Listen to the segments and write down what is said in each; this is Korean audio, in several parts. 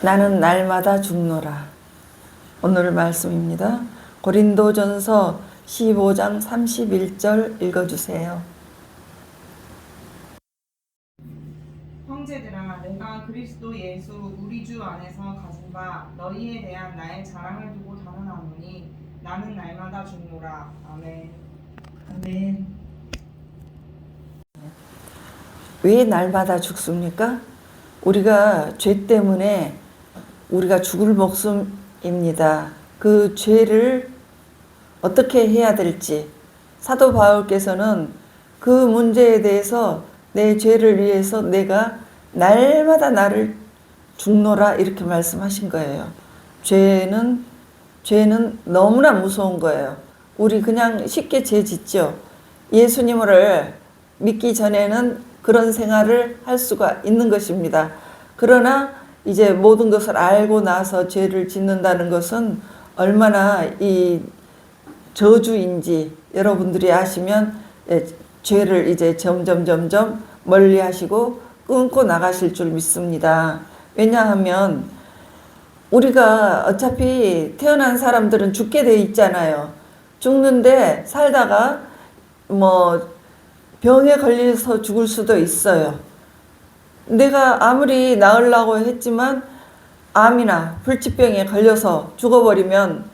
나는 날마다 죽노라. 오늘 말씀입니다. 고린도전서 15장 31절 읽어주세요. 형제들아, 내가 그리스도 예수 우리 주 안에서 가진 바 너희에 대한 나의 자랑을 두고 자랑하노니 나는 날마다 죽노라. 아멘. 아멘. 왜 날마다 죽습니까? 우리가 죄 때문에 우리가 죽을 목숨입니다. 그 죄를 어떻게 해야 될지 사도 바울께서는 그 문제에 대해서 내 죄를 위해서 내가 날마다 나를 죽노라 이렇게 말씀하신 거예요. 죄는 너무나 무서운 거예요. 우리 그냥 쉽게 죄 짓죠. 예수님을 믿기 전에는 그런 생활을 할 수가 있는 것입니다. 그러나 이제 모든 것을 알고 나서 죄를 짓는다는 것은 얼마나 이 저주인지 여러분들이 아시면 죄를 이제 점점 멀리 하시고 끊고 나가실 줄 믿습니다. 왜냐하면 우리가 어차피 태어난 사람들은 죽게 돼 있잖아요. 죽는데 살다가 병에 걸려서 죽을 수도 있어요. 내가 아무리 나으려고 했지만 암이나 불치병에 걸려서 죽어버리면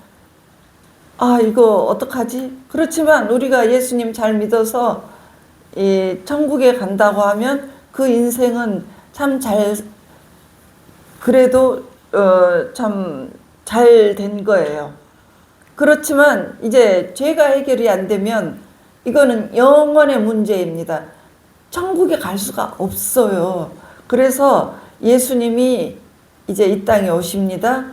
이거 어떡하지? 그렇지만 우리가 예수님 잘 믿어서 천국에 간다고 하면 그 인생은 참 그래도 참 잘 된 거예요. 그렇지만 이제 죄가 해결이 안 되면 이거는 영원의 문제입니다. 천국에 갈 수가 없어요. 그래서 예수님이 이제 이 땅에 오십니다.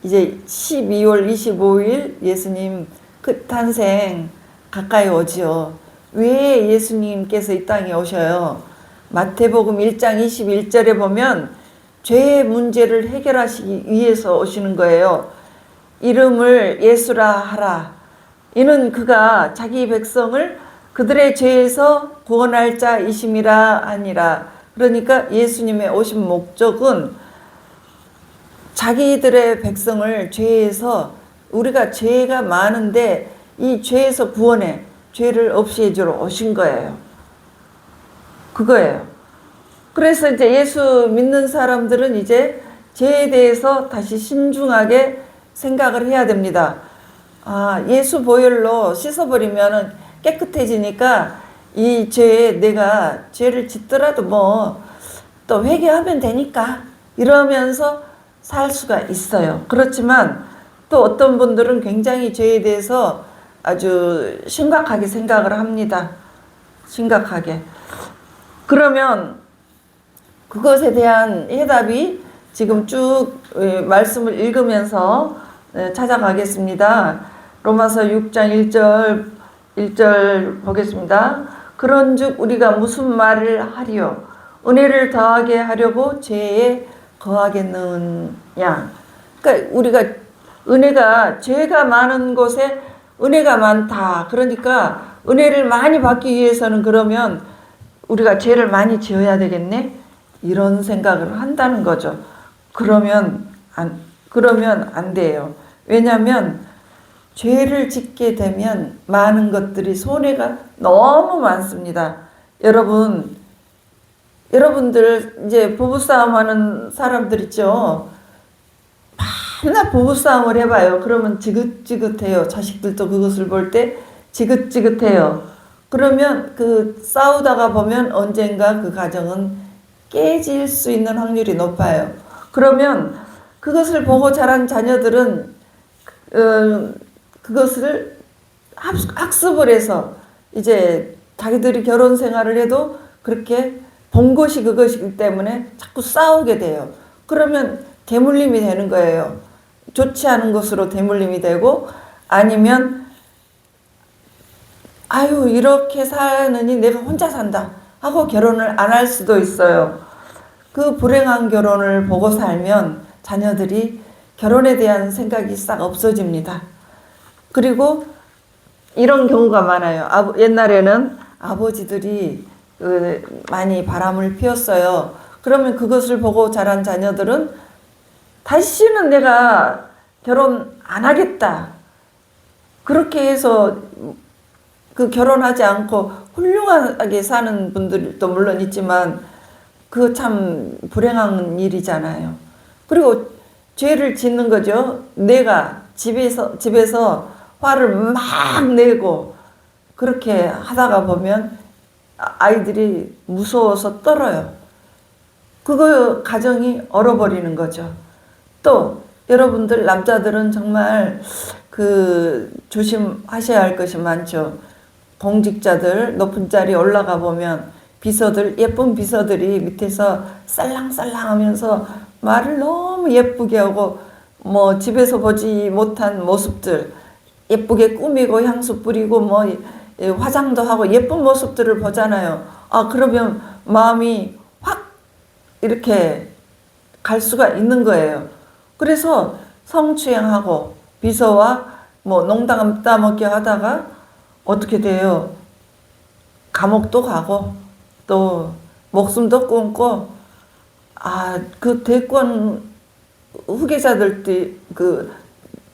이제 12월 25일 예수님 그 탄생 가까이 오지요. 왜 예수님께서 이 땅에 오셔요? 마태복음 1장 21절에 보면 죄의 문제를 해결하시기 위해서 오시는 거예요. 이름을 예수라 하라. 이는 그가 자기 백성을 그들의 죄에서 구원할 자이심이라 하니라. 그러니까 예수님의 오신 목적은 자기들의 백성을 죄에서, 우리가 죄가 많은데 이 죄에서 구원해, 죄를 없애해 주러 오신 거예요. 그거예요. 그래서 이제 예수 믿는 사람들은 이제 죄에 대해서 다시 신중하게 생각을 해야 됩니다. 예수 보혈로 씻어버리면 깨끗해지니까 이 죄에 내가 죄를 짓더라도 또 회개하면 되니까 이러면서 살 수가 있어요. 그렇지만 또 어떤 분들은 굉장히 죄에 대해서 아주 심각하게 생각을 합니다. 심각하게. 그러면 그것에 대한 해답이 지금 쭉 말씀을 읽으면서 찾아가겠습니다. 로마서 6장 1절 보겠습니다. 그런즉 우리가 무슨 말을 하리요? 은혜를 더하게 하려고 죄에 거하겠느냐? 그러니까 우리가 죄가 많은 곳에 은혜가 많다. 그러니까 은혜를 많이 받기 위해서는 그러면 우리가 죄를 많이 지어야 되겠네? 이런 생각을 한다는 거죠. 그러면 안 돼요. 왜냐하면 죄를 짓게 되면 많은 것들이 손해가 너무 많습니다. 여러분들 이제 부부싸움 하는 사람들 있죠. 맨날 부부싸움을 해봐요. 그러면 지긋지긋해요. 자식들도 그것을 볼 때 지긋지긋해요. 그러면 그 싸우다가 보면 언젠가 그 가정은 깨질 수 있는 확률이 높아요. 그러면 그것을 보고 자란 자녀들은 그것을 학습을 해서 이제 자기들이 결혼 생활을 해도 그렇게 본 것이 그것이기 때문에 자꾸 싸우게 돼요. 그러면 대물림이 되는 거예요. 좋지 않은 것으로 대물림이 되고, 아니면 이렇게 사느니 내가 혼자 산다 하고 결혼을 안 할 수도 있어요. 그 불행한 결혼을 보고 살면 자녀들이 결혼에 대한 생각이 싹 없어집니다. 그리고 이런 경우가 많아요. 옛날에는 아버지들이 많이 바람을 피웠어요. 그러면 그것을 보고 자란 자녀들은 다시는 내가 결혼 안 하겠다. 그렇게 해서 그 결혼하지 않고 훌륭하게 사는 분들도 물론 있지만 그거 참 불행한 일이잖아요. 그리고 죄를 짓는 거죠. 내가 집에서 화를 막 내고 그렇게 하다가 보면 아이들이 무서워서 떨어요. 그거 가정이 얼어버리는 거죠. 또 여러분들 남자들은 정말 그 조심하셔야 할 것이 많죠. 공직자들 높은 자리 올라가 보면 비서들, 예쁜 비서들이 밑에서 쌀랑쌀랑 하면서 말을 너무 예쁘게 하고 뭐 집에서 보지 못한 모습들 예쁘게 꾸미고 향수 뿌리고 뭐 화장도 하고 예쁜 모습들을 보잖아요. 아, 그러면 마음이 확 이렇게 갈 수가 있는 거예요. 그래서 성추행하고 비서와 뭐 농담 따먹게 하다가 어떻게 돼요? 감옥도 가고 또 목숨도 끊고 그 대권 후계자들 그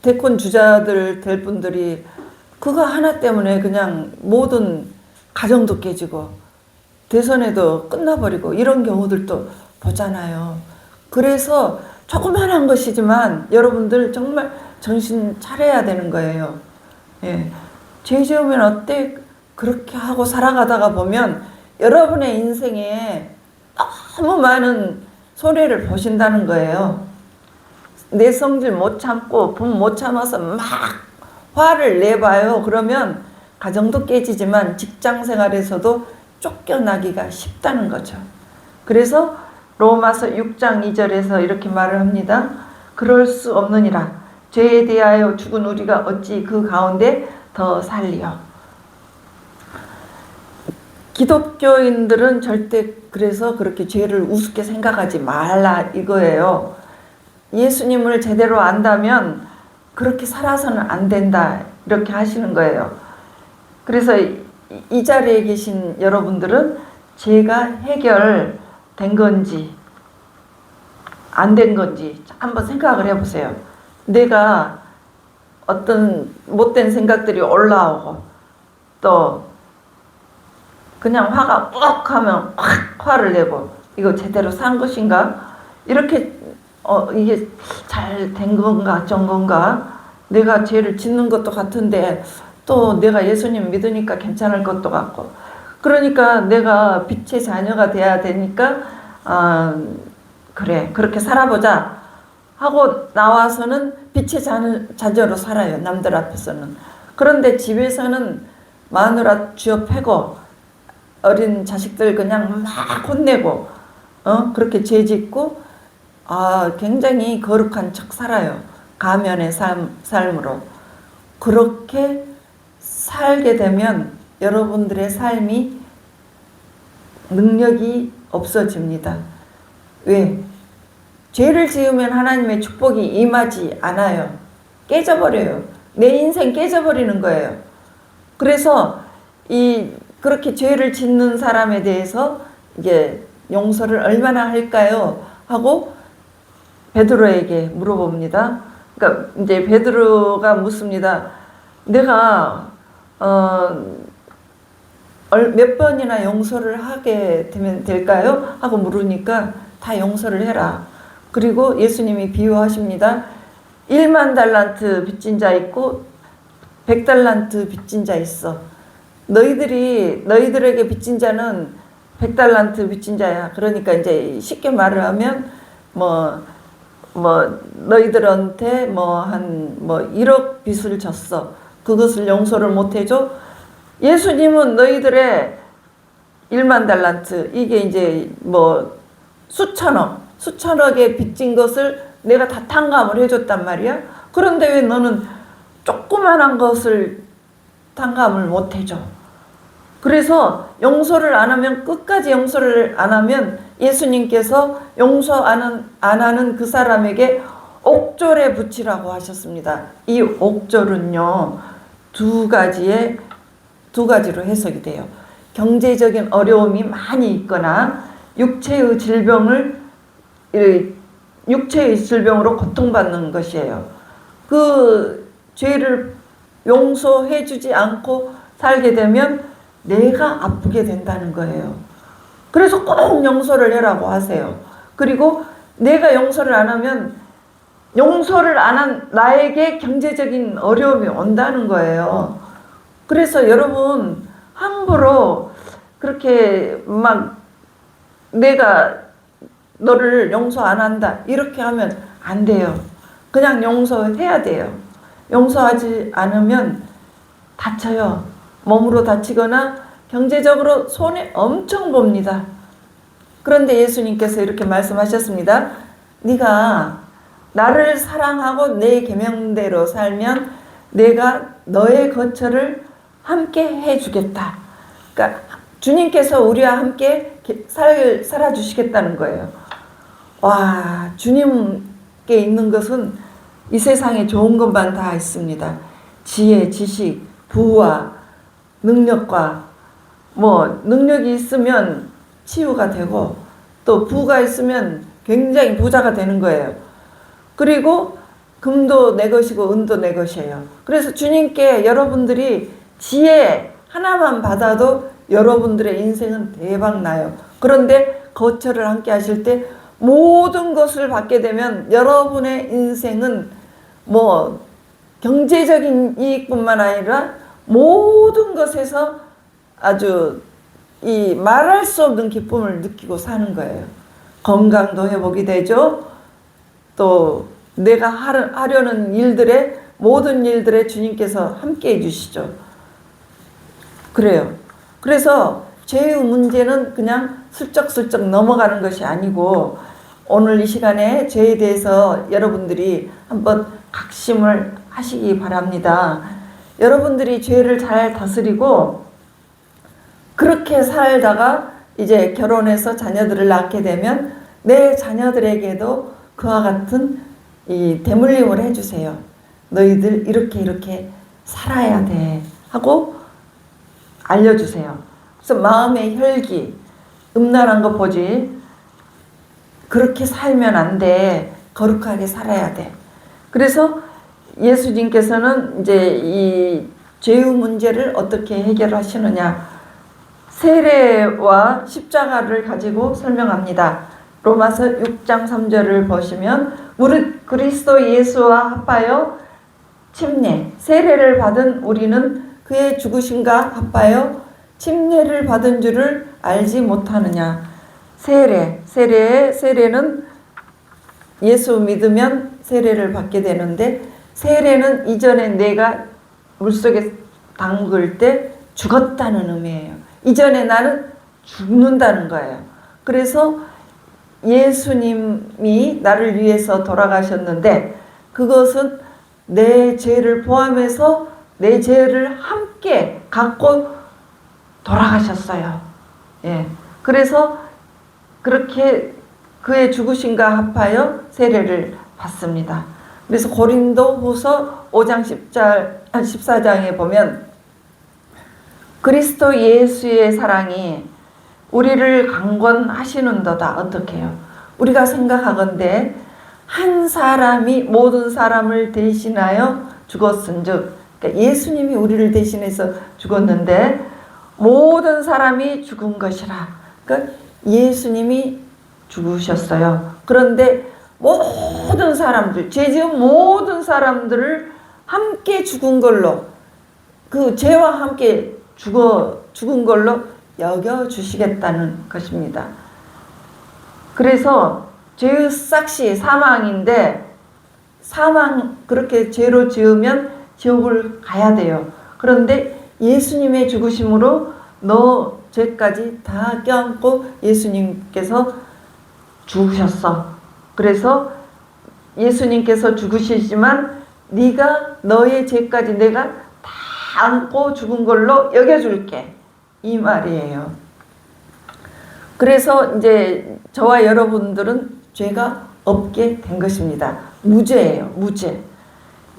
대권 주자들 될 분들이 그거 하나 때문에 그냥 모든 가정도 깨지고 대선에도 끝나버리고 이런 경우들도 보잖아요. 그래서 조그만한 것이지만 여러분들 정말 정신 차려야 되는 거예요. 예. 죄 지으면 어때? 그렇게 하고 살아가다가 보면 여러분의 인생에 너무 많은 손해를 보신다는 거예요. 내 성질 못 참고 분 못 참아서 막 화를 내봐요. 그러면 가정도 깨지지만 직장 생활에서도 쫓겨나기가 쉽다는 거죠. 그래서 로마서 6장 2절에서 이렇게 말을 합니다. 그럴 수 없느니라. 죄에 대하여 죽은 우리가 어찌 그 가운데 더 살리요. 기독교인들은 절대 그래서 그렇게 죄를 우습게 생각하지 말라 이거예요. 예수님을 제대로 안다면 그렇게 살아서는 안 된다 이렇게 하시는 거예요. 그래서 이 자리에 계신 여러분들은 죄가 해결된 건지 안 된 건지 한번 생각을 해보세요. 내가 어떤 못된 생각들이 올라오고 또 그냥 화가 욱 하면 확 화를 내고 이거 제대로 산 것인가? 이렇게 이게 잘 된 건가 전 건가? 내가 죄를 짓는 것도 같은데 또 내가 예수님 믿으니까 괜찮을 것도 같고 그러니까 내가 빛의 자녀가 돼야 되니까 그래 그렇게 살아보자 하고 나와서는 빛의 자녀로 살아요. 남들 앞에서는. 그런데 집에서는 마누라 쥐어 패고 어린 자식들 그냥 막 혼내고 그렇게 죄 짓고 굉장히 거룩한 척 살아요. 가면의 삶으로. 그렇게 살게 되면 여러분들의 삶이 능력이 없어집니다. 왜? 죄를 지으면 하나님의 축복이 임하지 않아요. 깨져버려요. 내 인생 깨져버리는 거예요. 그래서 그렇게 죄를 짓는 사람에 대해서 이제 용서를 얼마나 할까요? 하고 베드로에게 물어봅니다. 그러니까 이제 베드로가 묻습니다. 내가 몇 번이나 용서를 하게 되면 될까요? 하고 물으니까 다 용서를 해라. 그리고 예수님이 비유하십니다. 1만 달란트 빚진 자 있고 100달란트 빚진 자 있어. 너희들에게 빚진 자는 100달란트 빚진 자야. 그러니까 이제 쉽게 말을 하면 너희들한테 1억 빚을 졌어. 그것을 용서를 못 해줘. 예수님은 너희들의 1만 달란트 이게 이제 수천억의 빚진 것을 내가 다 탕감을 해줬단 말이야. 그런데 왜 너는 조그만한 것을 탕감을 못 해줘? 그래서 용서를 안 하면 끝까지 용서를 안 하면 예수님께서 용서 안 하는 그 사람에게 옥졸에 붙이라고 하셨습니다. 이 옥졸은요 두 가지로 해석이 돼요. 경제적인 어려움이 많이 있거나 육체의 질병을 육체의 질병으로 고통받는 것이에요. 그 죄를 용서해 주지 않고 살게 되면 내가 아프게 된다는 거예요. 그래서 꼭 용서를 해라고 하세요. 그리고 내가 용서를 안 하면 용서를 안 한 나에게 경제적인 어려움이 온다는 거예요. 그래서 여러분 함부로 그렇게 막 내가 너를 용서 안 한다 이렇게 하면 안 돼요. 그냥 용서해야 돼요. 용서하지 않으면 다쳐요. 몸으로 다치거나 경제적으로 손해 엄청 봅니다. 그런데 예수님께서 이렇게 말씀하셨습니다. 네가 나를 사랑하고 내 계명대로 살면 내가 너의 거처를 함께 해주겠다. 그러니까 주님께서 우리와 함께 살아주시겠다는 거예요. 와, 주님께 있는 것은 이 세상에 좋은 것만 다 있습니다. 지혜, 지식, 부와 능력과 능력이 있으면 치유가 되고 또 부가 있으면 굉장히 부자가 되는 거예요. 그리고 금도 내 것이고 은도 내 것이에요. 그래서 주님께 여러분들이 지혜 하나만 받아도 여러분들의 인생은 대박 나요. 그런데 거처를 함께 하실 때 모든 것을 받게 되면 여러분의 인생은 경제적인 이익뿐만 아니라 모든 것에서 아주 이 말할 수 없는 기쁨을 느끼고 사는 거예요. 건강도 회복이 되죠. 또 내가 하려는 일들에 모든 일들에 주님께서 함께 해주시죠. 그래요. 그래서 죄의 문제는 그냥 슬쩍슬쩍 넘어가는 것이 아니고 오늘 이 시간에 죄에 대해서 여러분들이 한번 각심을 하시기 바랍니다. 여러분들이 죄를 잘 다스리고 그렇게 살다가 이제 결혼해서 자녀들을 낳게 되면 내 자녀들에게도 그와 같은 이 대물림을 해주세요. 너희들 이렇게 살아야 돼 하고 알려주세요. 그래서 마음의 혈기, 음란한 거 보지. 그렇게 살면 안 돼. 거룩하게 살아야 돼. 그래서 예수님께서는 이제 이 죄의 문제를 어떻게 해결하시느냐. 세례와 십자가를 가지고 설명합니다. 로마서 6장 3절을 보시면 무릇 그리스도 예수와 합하여 침례, 세례를 받은 우리는 그의 죽으심과 합하여 침례를 받은 줄을 알지 못하느냐. 세례는 예수 믿으면 세례를 받게 되는데 세례는 이전에 내가 물속에 담글 때 죽었다는 의미예요. 이전에 나는 죽는다는 거예요. 그래서 예수님이 나를 위해서 돌아가셨는데 그것은 내 죄를 포함해서 내 죄를 함께 갖고 돌아가셨어요. 예. 그래서 그렇게 그의 죽으심과 합하여 세례를 받습니다. 그래서 고린도후서 5장 14장에 보면 그리스도 예수의 사랑이 우리를 강권하시는도다. 어떻게 해요? 우리가 생각하건대 한 사람이 모든 사람을 대신하여 죽었은즉, 그러니까 예수님이 우리를 대신해서 죽었는데 모든 사람이 죽은 것이라. 그러니까 예수님이 죽으셨어요. 그런데 모든 사람들, 죄 지은 모든 사람들을 함께 죽은 걸로, 그 죄와 함께 죽은 걸로 여겨주시겠다는 것입니다. 그래서 죄의 삭시 사망인데 그렇게 죄로 지으면 지옥을 가야 돼요. 그런데 예수님의 죽으심으로 너 죄까지 다 껴안고 예수님께서 죽으셨어. 그래서 예수님께서 죽으시지만 네가 너의 죄까지 내가 다 안고 죽은 걸로 여겨줄게. 이 말이에요. 그래서 이제 저와 여러분들은 죄가 없게 된 것입니다. 무죄예요. 무죄.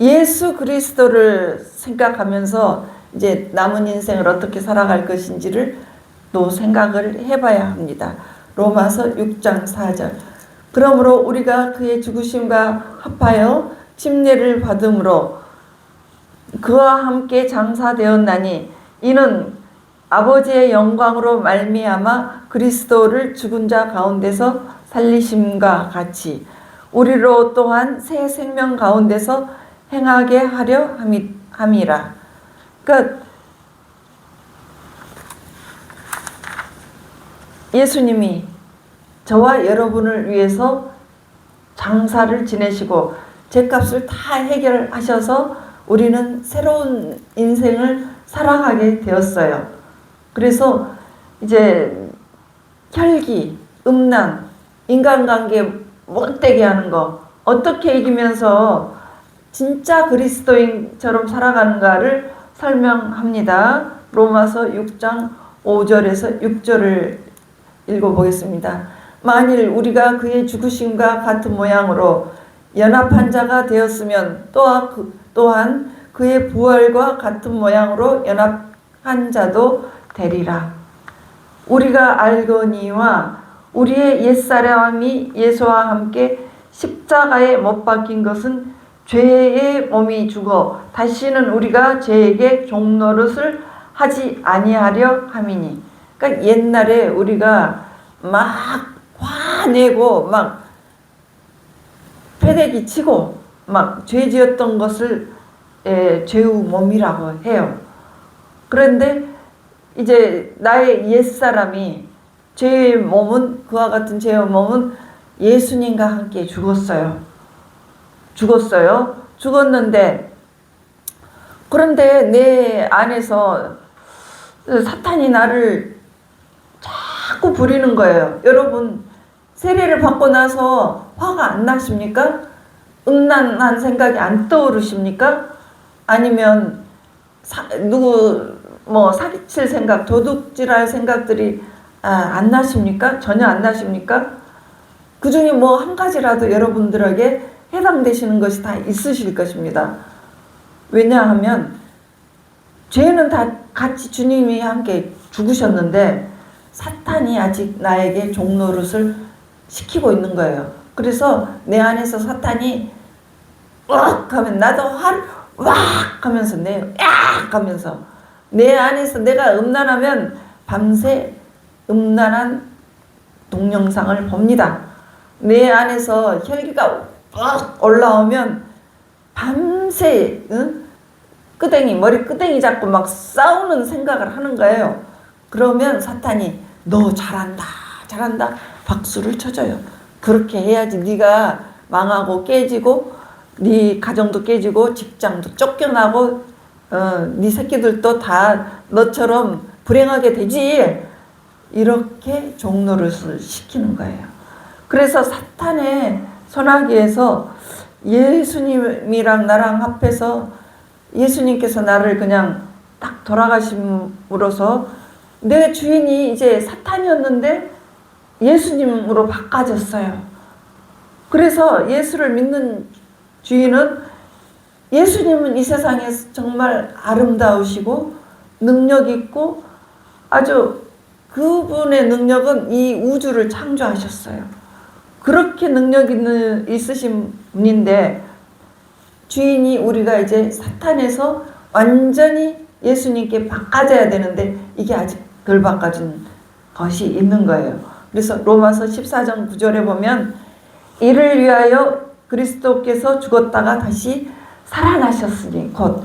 예수 그리스도를 생각하면서 이제 남은 인생을 어떻게 살아갈 것인지를 또 생각을 해봐야 합니다. 로마서 6장 4절. 그러므로 우리가 그의 죽으심과 합하여 침례를 받음으로 그와 함께 장사되었나니 이는 아버지의 영광으로 말미암아 그리스도를 죽은 자 가운데서 살리심과 같이 우리로 또한 새 생명 가운데서 행하게 하려 함이라. 그러니까 예수님이 저와 여러분을 위해서 장사를 지내시고 죄값을 다 해결하셔서 우리는 새로운 인생을 살아가게 되었어요. 그래서 이제 혈기, 음란, 인간관계 못되게 하는 거 어떻게 이기면서 진짜 그리스도인처럼 살아가는가를 설명합니다. 로마서 6장 5절에서 6절을 읽어보겠습니다. 만일 우리가 그의 죽으심과 같은 모양으로 연합한 자가 되었으면 또한 그의 부활과 같은 모양으로 연합한 자도 되리라. 우리가 알거니와 우리의 옛사람이 예수와 함께 십자가에 못 박힌 것은 죄의 몸이 죽어 다시는 우리가 죄에게 종노릇을 하지 아니하려 함이니. 그러니까 옛날에 우리가 막 화내고 막 패대기 치고 막 죄 지었던 것을 죄의 몸이라고 해요. 그런데 이제 나의 옛사람이 죄의 몸은 그와 같은 죄의 몸은 예수님과 함께 죽었는데 그런데 내 안에서 사탄이 나를 자꾸 부리는 거예요. 여러분 세례를 받고 나서 화가 안 나십니까? 음란한 생각이 안 떠오르십니까? 아니면 누구 사기칠 생각, 도둑질할 생각들이 안 나십니까? 전혀 안 나십니까? 그 중에 한 가지라도 여러분들에게 해당되시는 것이 다 있으실 것입니다. 왜냐하면 죄는 다 같이 주님이 함께 죽으셨는데 사탄이 아직 나에게 종노릇을 시키고 있는 거예요. 그래서 내 안에서 사탄이 왁 하면 나도 화를 왁 하면서 약 하면서 내 안에서 내가 음란하면 밤새 음란한 동영상을 봅니다. 내 안에서 혈기가 막 올라오면 밤새 머리 끄댕이 잡고 막 싸우는 생각을 하는 거예요. 그러면 사탄이 너 잘한다 박수를 쳐줘요. 그렇게 해야지 네가 망하고 깨지고 네 가정도 깨지고 직장도 쫓겨나고 네 새끼들도 다 너처럼 불행하게 되지. 이렇게 종노릇을 시키는 거예요. 그래서 사탄의 손아귀에서 예수님이랑 나랑 합해서 예수님께서 나를 그냥 딱 돌아가심으로써 내 주인이 이제 사탄이었는데 예수님으로 바꿔졌어요. 그래서 예수를 믿는 주인은 예수님은 이 세상에서 정말 아름다우시고 능력 있고 아주 그분의 능력은 이 우주를 창조하셨어요. 그렇게 능력 있으신 분인데 주인이 우리가 이제 사탄에서 완전히 예수님께 바꿔져야 되는데 이게 아직 덜 바꿔진 것이 있는 거예요. 그래서 로마서 14장 9절에 보면 이를 위하여 그리스도께서 죽었다가 다시 살아나셨으니 곧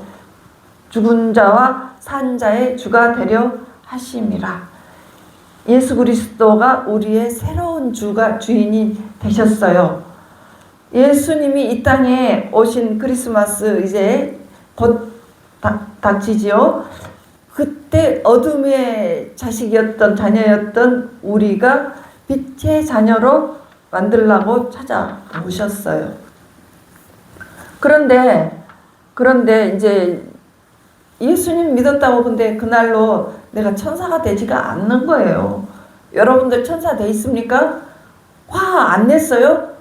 죽은 자와 산 자의 주가 되려 하심이라. 예수 그리스도가 우리의 새로운 주인이 되셨어요. 예수님이 이 땅에 오신 크리스마스 이제 곧 닥치지요. 그때 어둠의 자녀였던 우리가 빛의 자녀로 만들라고 찾아오셨어요. 그런데 이제 예수님 믿었다고 근데 그날로 내가 천사가 되지가 않는 거예요. 여러분들 천사 돼 있습니까? 화 안 냈어요?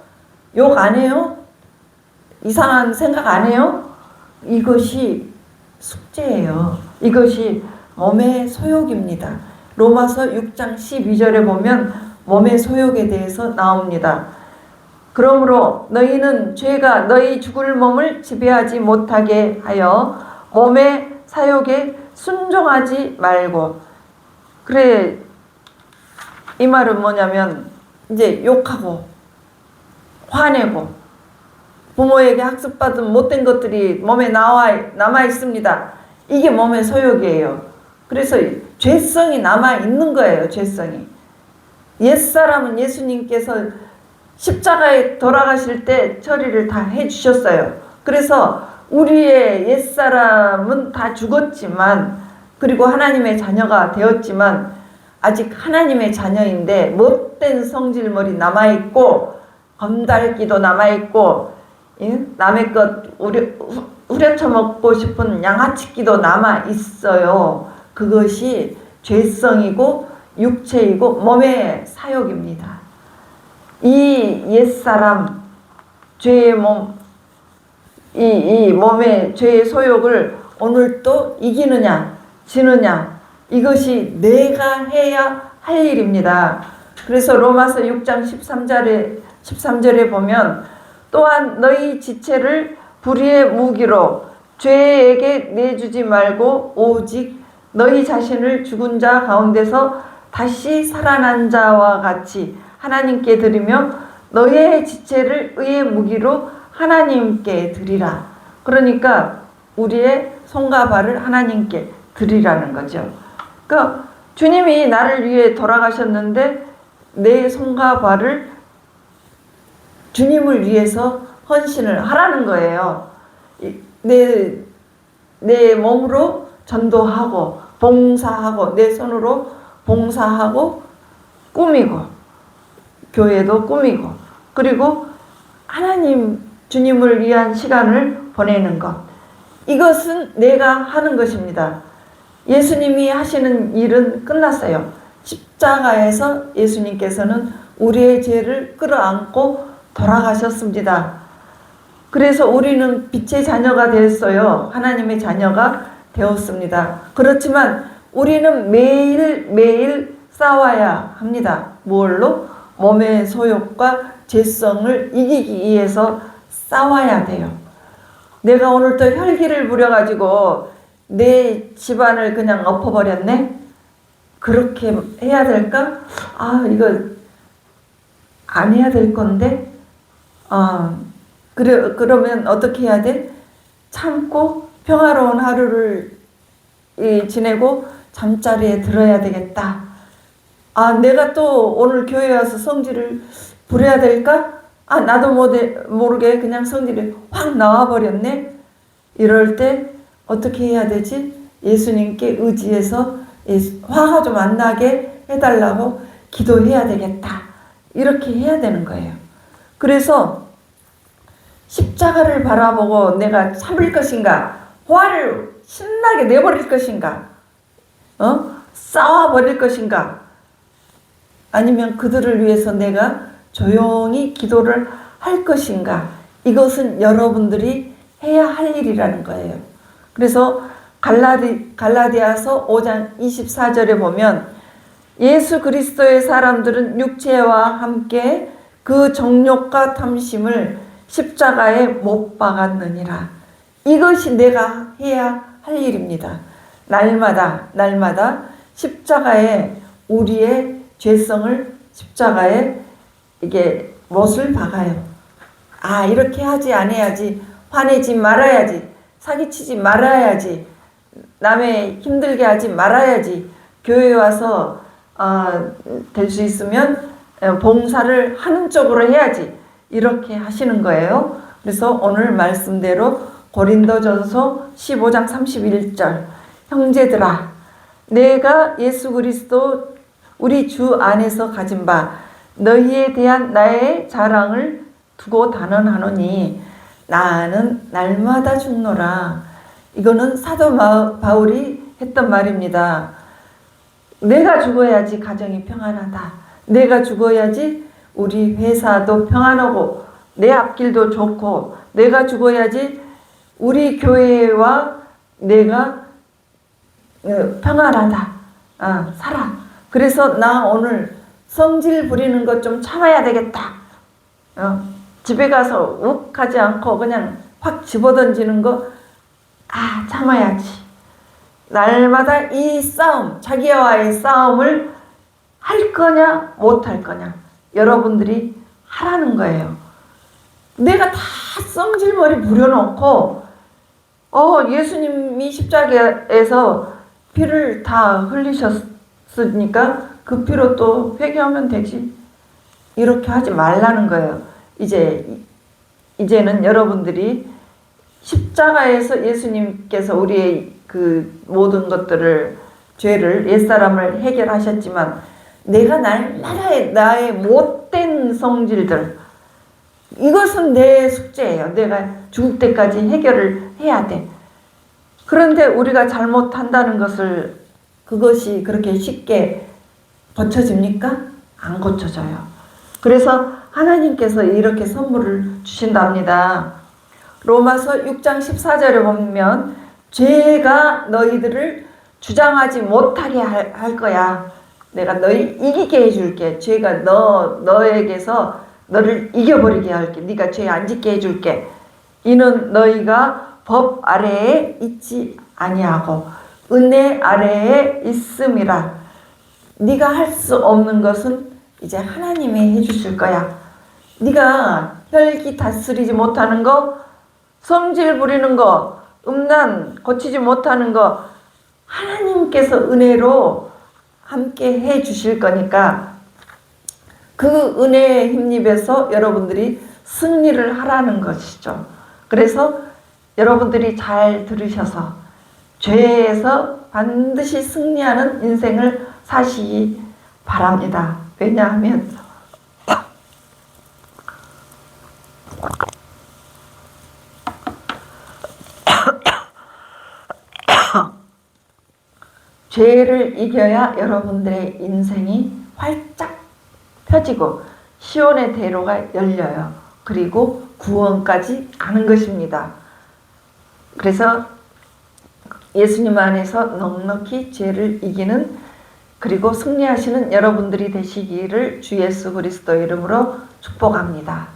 욕 안 해요? 이상한 생각 안 해요? 이것이 숙제예요. 이것이 몸의 소욕입니다. 로마서 6장 12절에 보면 몸의 소욕에 대해서 나옵니다. 그러므로 너희는 죄가 너희 죽을 몸을 지배하지 못하게 하여 몸의 사욕에 순종하지 말고. 그래, 이 말은 뭐냐면 이제 욕하고 화내고 부모에게 학습받은 못된 것들이 몸에 남아 있습니다. 이게 몸의 소욕이에요. 그래서 죄성이 남아 있는 거예요. 죄성이. 옛사람은 예수님께서 십자가에 돌아가실 때 처리를 다 해주셨어요. 그래서 우리의 옛사람은 다 죽었지만, 그리고 하나님의 자녀가 되었지만 아직 하나님의 자녀인데 못된 성질머리 남아있고 검달기도 남아있고 남의 것 후려쳐먹고 싶은 양아치기도 남아있어요. 그것이 죄성이고 육체이고 몸의 사욕입니다. 이 옛사람 죄의 몸, 이 몸의 죄의 소욕을 오늘 또 이기느냐 지느냐, 이것이 내가 해야 할 일입니다. 그래서 로마서 6장 13절에 보면 또한 너희 지체를 불의의 무기로 죄에게 내주지 말고 오직 너희 자신을 죽은 자 가운데서 다시 살아난 자와 같이 하나님께 드리며 너희의 지체를 의의 무기로 하나님께 드리라. 그러니까 우리의 손과 발을 하나님께 드리라는 거죠. 그러니까 주님이 나를 위해 돌아가셨는데 내 손과 발을 주님을 위해서 헌신을 하라는 거예요. 내 몸으로 전도하고 봉사하고 내 손으로 봉사하고 꾸미고 교회도 꾸미고 그리고 하나님 주님을 위한 시간을 보내는 것, 이것은 내가 하는 것입니다. 예수님이 하시는 일은 끝났어요. 십자가에서 예수님께서는 우리의 죄를 끌어안고 돌아가셨습니다. 그래서 우리는 빛의 자녀가 되었어요. 하나님의 자녀가 되었습니다. 그렇지만 우리는 매일매일 싸워야 합니다. 뭘로? 몸의 소욕과 죄성을 이기기 위해서 싸워야 돼요. 내가 오늘 또 혈기를 부려가지고 내 집안을 그냥 엎어버렸네? 그렇게 해야 될까? 이거 안 해야 될 건데? 그러면 어떻게 해야 돼? 참고 평화로운 하루를 지내고 잠자리에 들어야 되겠다. 내가 또 오늘 교회 와서 성질을 부려야 될까? 나도 모르게 그냥 성질이 확 나와버렸네? 이럴 때 어떻게 해야 되지? 예수님께 의지해서 화가 좀 안 나게 해달라고 기도해야 되겠다. 이렇게 해야 되는 거예요. 그래서 십자가를 바라보고 내가 참을 것인가? 화를 신나게 내버릴 것인가? 싸워버릴 것인가? 아니면 그들을 위해서 내가 조용히 기도를 할 것인가? 이것은 여러분들이 해야 할 일이라는 거예요. 그래서 갈라디아서 5장 24절에 보면 예수 그리스도의 사람들은 육체와 함께 그 정욕과 탐심을 십자가에 못 박았느니라. 이것이 내가 해야 할 일입니다. 날마다 십자가에 우리의 죄성을 십자가에 이게 못을 박아요. 이렇게 하지 않아야지, 화내지 말아야지, 사기치지 말아야지, 남의 힘들게 하지 말아야지, 교회 와서 될 수 있으면 봉사를 하는 쪽으로 해야지, 이렇게 하시는 거예요. 그래서 오늘 말씀대로 고린도전서 15장 31절, 형제들아 내가 예수 그리스도 우리 주 안에서 가진 바 너희에 대한 나의 자랑을 두고 단언하노니 나는 날마다 죽노라. 이거는 사도 바울이 했던 말입니다. 내가 죽어야지 가정이 평안하다. 내가 죽어야지 우리 회사도 평안하고 내 앞길도 좋고 내가 죽어야지 우리 교회와 내가 평안하다. 살아. 그래서 나 오늘 성질 부리는 것 좀 참아야 되겠다. 집에 가서 욱 하지 않고 그냥 확 집어던지는 거, 참아야지. 날마다 이 싸움, 자기와의 싸움을 할 거냐 못 할 거냐 여러분들이 하라는 거예요. 내가 다 성질머리 부려놓고 예수님이 십자가에서 피를 다 흘리셨으니까 그 피로 또 회개하면 되지. 이렇게 하지 말라는 거예요. 이제는 여러분들이 십자가에서 예수님께서 우리의 그 모든 것들을, 죄를, 옛사람을 해결하셨지만 내가 날마다 나의 못된 성질들, 이것은 내 숙제예요. 내가 죽을 때까지 해결을 해야 돼. 그런데 우리가 잘못한다는 것을, 그것이 그렇게 쉽게 고쳐집니까? 안 고쳐져요. 그래서 하나님께서 이렇게 선물을 주신답니다. 로마서 6장 14절에 보면 죄가 너희들을 주장하지 못하게 할 거야. 내가 너희 이기게 해줄게. 죄가 너에게서 너를 이겨버리게 할게. 네가 죄 안 짓게 해줄게. 이는 너희가 법 아래에 있지 아니하고 은혜 아래에 있음이라. 네가 할 수 없는 것은 이제 하나님이 해주실 거야. 네가 혈기 다스리지 못하는 거, 성질 부리는 거, 음란 고치지 못하는 거 하나님께서 은혜로 함께 해 주실 거니까 그 은혜에 힘입어서 여러분들이 승리를 하라는 것이죠. 그래서 여러분들이 잘 들으셔서 죄에서 반드시 승리하는 인생을 사시기 바랍니다. 왜냐하면 죄를 이겨야 여러분들의 인생이 활짝 펴지고 시온의 대로가 열려요. 그리고 구원까지 가는 것입니다. 그래서 예수님 안에서 넉넉히 죄를 이기는, 그리고 승리하시는 여러분들이 되시기를 주 예수 그리스도 이름으로 축복합니다.